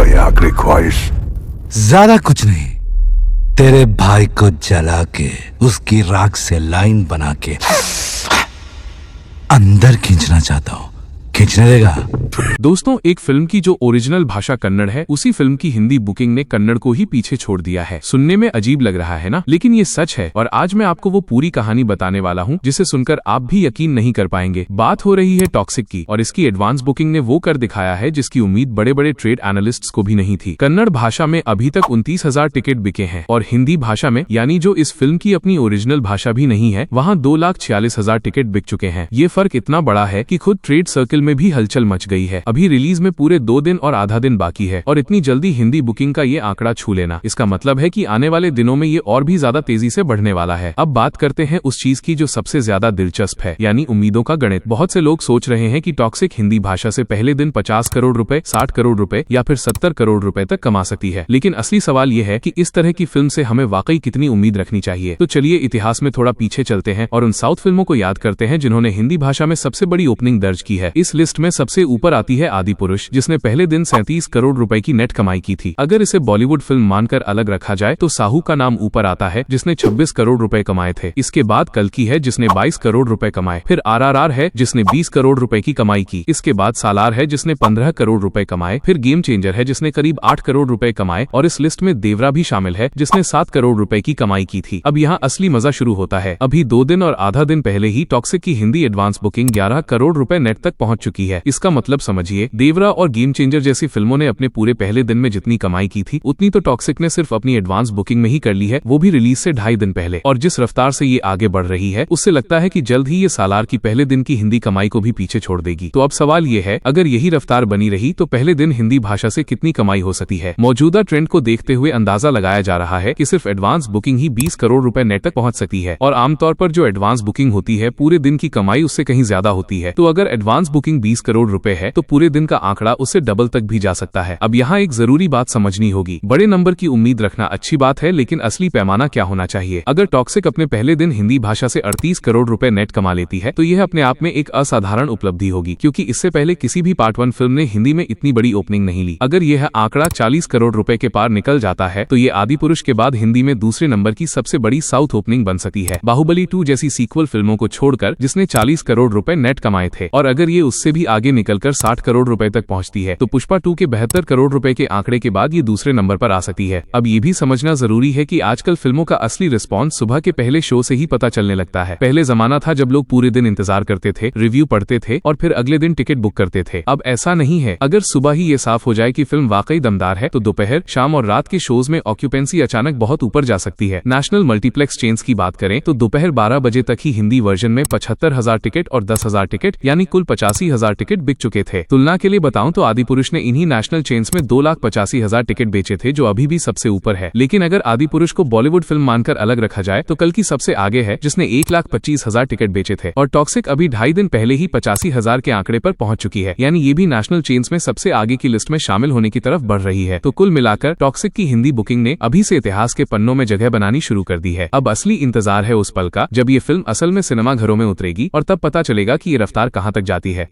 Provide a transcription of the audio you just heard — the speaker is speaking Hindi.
तो ये आखिरी ख्वाहिश? ज्यादा कुछ नहीं, तेरे भाई को जला के उसकी राख से लाइन बना के अंदर खींचना चाहता हूं। खींचने देगा? दोस्तों, एक फिल्म की जो ओरिजिनल भाषा कन्नड़ है, उसी फिल्म की हिंदी बुकिंग ने कन्नड़ को ही पीछे छोड़ दिया है। सुनने में अजीब लग रहा है ना, लेकिन ये सच है। और आज मैं आपको वो पूरी कहानी बताने वाला हूँ जिसे सुनकर आप भी यकीन नहीं कर पाएंगे। बात हो रही है टॉक्सिक की, और इसकी एडवांस बुकिंग ने वो कर दिखाया है जिसकी उम्मीद बड़े बड़े ट्रेड एनालिस्ट्स को भी नहीं थी। कन्नड़ भाषा में अभी तक 29,000 टिकट बिके हैं, और हिंदी भाषा में, यानी जो इस फिल्म की अपनी ओरिजिनल भाषा भी नहीं है, वहाँ 2,46,000 टिकट बिक चुके हैं। ये फर्क इतना बड़ा है कि खुद ट्रेड सर्किल में भी हलचल मच गई है। अभी रिलीज में पूरे 2 दिन और आधा दिन बाकी है, और इतनी जल्दी हिंदी बुकिंग का ये आंकड़ा छू लेना, इसका मतलब है कि आने वाले दिनों में ये और भी ज्यादा तेजी से बढ़ने वाला है। अब बात करते हैं उस चीज की जो सबसे ज्यादा दिलचस्प है, यानी उम्मीदों का गणित। बहुत से लोग सोच रहे हैं कि टॉक्सिक हिंदी भाषा से पहले दिन 50 करोड़ रुपए, 60 करोड़ रुपए या फिर 70 करोड़ रुपए तक कमा सकती है। लेकिन असली सवाल ये है कि इस तरह की फिल्म से हमें वाकई कितनी उम्मीद रखनी चाहिए। तो चलिए इतिहास में थोड़ा पीछे चलते हैं और उन साउथ फिल्मों को याद करते हैं जिन्होंने हिंदी भाषा में सबसे बड़ी ओपनिंग दर्ज की है। इस लिस्ट में सबसे ऊपर आती है आदिपुरुष, जिसने पहले दिन 37 करोड़ रुपए की नेट कमाई की थी। अगर इसे बॉलीवुड फिल्म मानकर अलग रखा जाए तो साहू का नाम ऊपर आता है, जिसने 26 करोड़ रुपए कमाए थे। इसके बाद कल्कि है, जिसने 22 करोड़ रुपए कमाए। फिर आरआरआर है, जिसने 20 करोड़ रुपए की कमाई की। इसके बाद सालार है, जिसने 15 करोड़ रुपए कमाए। फिर गेम चेंजर है, जिसने करीब 8 करोड़ रुपए कमाए, और इस लिस्ट में देवरा भी शामिल है, जिसने 7 करोड़ रुपए की कमाई की थी। अब यहाँ असली मजा शुरू होता है। अभी 2 दिन और आधा दिन पहले ही टॉक्सिक की हिंदी एडवांस बुकिंग 11 करोड़ रुपए नेट तक पहुंच चुकी है। इसका मतलब समझिए, देवरा और गेम चेंजर जैसी फिल्मों ने अपने पूरे पहले दिन में जितनी कमाई की थी, उतनी तो टॉक्सिक ने सिर्फ अपनी एडवांस बुकिंग में ही कर ली है, वो भी रिलीज से 2.5 दिन पहले। और जिस रफ्तार से ये आगे बढ़ रही है, उससे लगता है कि जल्द ही ये सालार की पहले दिन की हिंदी कमाई को भी पीछे छोड़ देगी। तो अब सवाल ये है, अगर यही रफ्तार बनी रही तो पहले दिन हिंदी भाषा से कितनी कमाई हो सकती है? मौजूदा ट्रेंड को देखते हुए अंदाजा लगाया जा रहा है कि सिर्फ एडवांस बुकिंग ही 20 करोड़ रुपए नेट तक पहुंच सकती है, और आमतौर पर जो एडवांस बुकिंग होती है, पूरे दिन की कमाई उससे कहीं ज्यादा होती है। तो अगर एडवांस बुकिंग 20 करोड़ रुपए है, तो पूरे दिन का आंकड़ा उससे डबल तक भी जा सकता है। अब यहाँ एक जरूरी बात समझनी होगी, बड़े नंबर की उम्मीद रखना अच्छी बात है, लेकिन असली पैमाना क्या होना चाहिए? अगर टॉक्सिक अपने पहले दिन हिंदी भाषा से 38 करोड़ रुपए नेट कमा लेती है, तो यह अपने आप में एक असाधारण उपलब्धि होगी, क्योंकि इससे पहले किसी भी पार्ट 1 फिल्म ने हिंदी में इतनी बड़ी ओपनिंग नहीं ली। अगर यह आंकड़ा 40 करोड़ रुपए के पार निकल जाता है, तो ये आदिपुरुष के बाद हिंदी में दूसरे नंबर की सबसे बड़ी साउथ ओपनिंग बन सकती है, बाहुबली 2 जैसी सीक्वल फिल्मों को छोड़कर, जिसने 40 करोड़ रुपए नेट कमाए थे। और अगर ये उससे भी आगे निकलकर 60 करोड़ रुपए तक पहुंचती है, तो पुष्पा 2 के 72 करोड़ रुपए के आंकड़े के बाद ये दूसरे नंबर पर आ सकती है। अब ये भी समझना जरूरी है कि आजकल फिल्मों का असली रिस्पॉन्स सुबह के पहले शो से ही पता चलने लगता है। पहले जमाना था जब लोग पूरे दिन इंतजार करते थे, रिव्यू पढ़ते थे और फिर अगले दिन टिकट बुक करते थे। अब ऐसा नहीं है। अगर सुबह ही ये साफ हो जाए कि फिल्म वाकई दमदार है, तो दोपहर, शाम और रात के शोज में ऑक्यूपेंसी अचानक बहुत ऊपर जा सकती है। नेशनल मल्टीप्लेक्स चेन्स की बात करें तो दोपहर 12 बजे तक ही हिंदी वर्जन में 75,000 टिकट और 10,000 टिकट यानी कुल 85,000 टिकट बिक चुके थे। तुलना के लिए बताऊं तो आदिपुरुष ने इन्हीं नेशनल चेन्स में 2,85,000 टिकट बेचे थे, जो अभी भी सबसे ऊपर है। लेकिन अगर आदिपुरुष को बॉलीवुड फिल्म मानकर अलग रखा जाए तो कल की सबसे आगे है, जिसने 1,25,000 टिकट बेचे थे, और टॉक्सिक अभी 2.5 दिन पहले ही 85,000 के आंकड़े पर पहुंच चुकी है, यानी ये भी नेशनल चेन्स में सबसे आगे की लिस्ट में शामिल होने की तरफ बढ़ रही है। तो कुल मिलाकर टॉक्सिक की हिंदी बुकिंग ने अभी से इतिहास के पन्नों में जगह बनानी शुरू कर दी है। अब असली इंतजार है उस पल का जब ये फिल्म असल में सिनेमा घरों में उतरेगी, और तब पता चलेगा कि ये रफ्तार कहां तक जाती है।